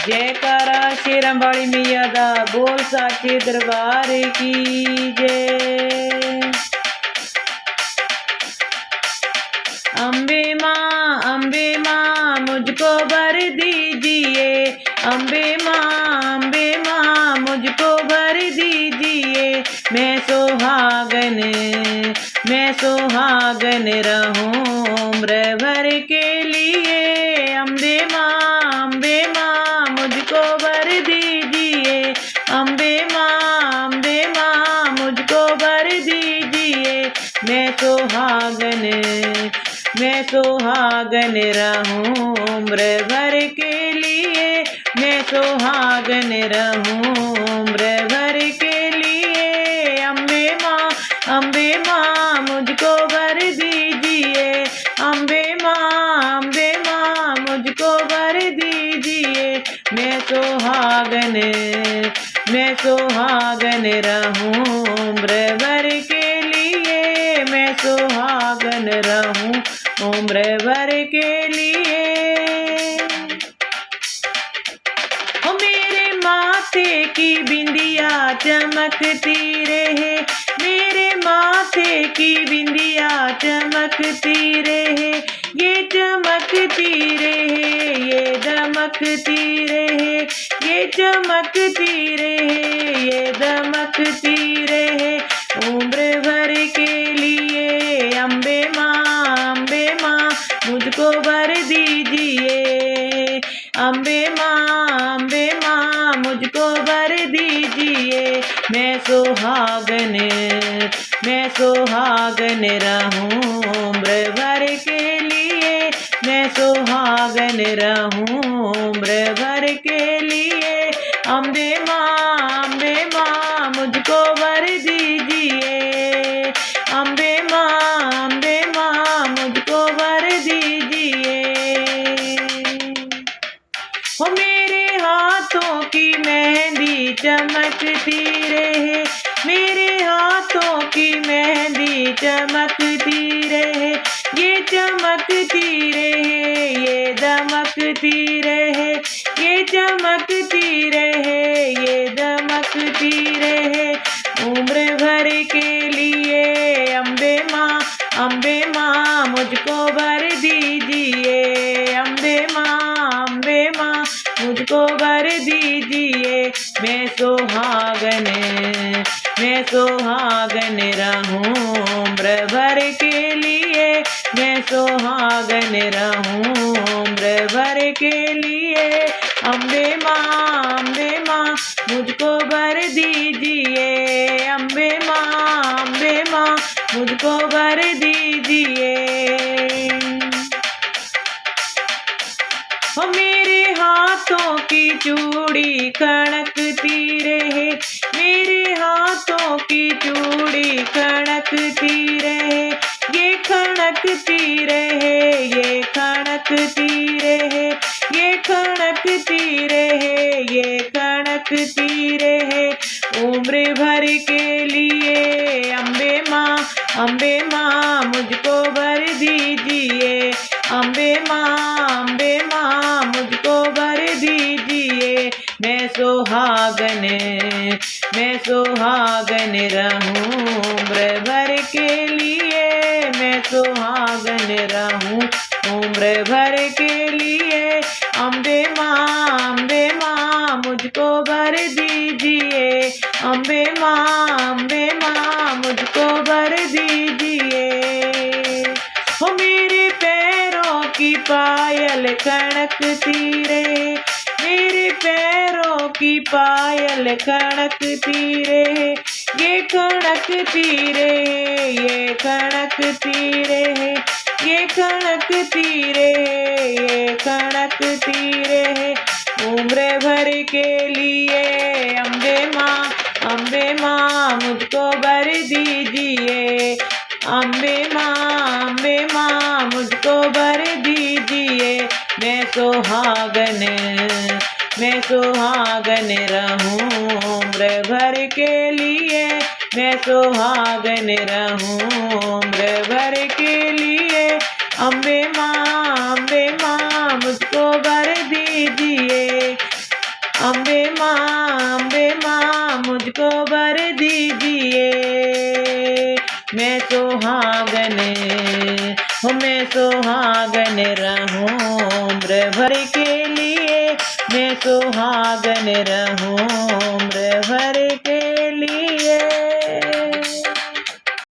जयकारा शेरम वाली मैया दा, बोल साचे दरबार की जय। अम्बे माँ मुझको वर दीजिए, अम्बे माँ मुझको वर दीजिए। मैं सुहागन रहूं उम्र भर के लिए। अम्बे माँ मुझको वर दीजिए, अम्बे माँ मुझको वर दीजिए। मैं सुहागन रहूं उम्र भर के लिए। मैं सुहागन रहूं उम्र भर के लिए। अम्बे माँ मुझको वर दीजिए, अम्बे माँ मुझको वर दीजिए। मैं सुहागन रहूं उम्र भर के लिए। मैं सुहागन रहूं उम्र भर के लिए। ओ मेरे माथे की बिंदिया चमकती रहे, मेरे माथे की बिंदिया चमकती रहे। ये चमकती रहे, ये दमकती रहे, ये चमकती रहे, ये दमकती रहे उम्र भर के लिए। अम्बे माँ मुझको वर दीजिए, अम्बे माँ मुझको वर दीजिए। मैं सुहागन रहूं उम्र भर के लिए। मैं सुहागन रहूं उम्र भर के लिए। अम्बे माँ मुझको वर दीजिए, अम्बे माँ मुझको वर दीजिए। हो मेरे हाथों की मेहंदी चमकती रहे, मेरे हाथों की मेहंदी चमकती रहे। ये चमकती रहे, ये दमकती रहे, ये चमकती रहे, ये दमकती रहे उम्र भर के लिए। अम्बे माँ मुझको वर दीजिए, अम्बे माँ मुझको वर दीजिए। मैं सुहागन रहूं उम्र भर के लिए। मैं सुहागन रहूं उम्र भर के लिए। अम्बे माँ मुझको वर दीजिए, अम्बे माँ मुझको वर दीजिए। हो मेरे हाथों की चूड़ी खड़कती रहे, मेरे हाथों की चूड़ी खड़कती रहे। ये खड़कती रहे, ये खड़कती रहे, ये खड़कती रहे, ये खड़कती रहे उम्र भर के लिए। अम्बे माँ मुझको वर दीजिए, अम्बे माँ मुझको वर दीजिए। मैं सुहागन रहूं उम्र भर के लिए। मैं सुहागन रहूं उम्र भर के लिए। अम्बे माँ मुझको वर दीजिए, अम्बे माँ मुझको वर दीजिए। हो मेरे पैरों की पायल खड़कती रहे, मेरे पैरों की पायल खड़कती रहे। ये खड़कती रहे, ये खड़कती रहे, ये खड़कती रहे, ये खड़कती रहे उम्र भर के लिए। अम्बे माँ मुझको वर दीजिए, अम्बे माँ मुझको वर दीजिए। मैं सुहागन रहूं उम्र भर के लिए। मैं सुहागन रहूं उम्र भर के लिए। अम्बे माँ मुझको वर दीजिए, मुझको वर दीजिए। मैं सुहागन हो, मैं सुहागन रहूं उम्र भर के लिए। मैं सुहागन रहूं उम्र भर के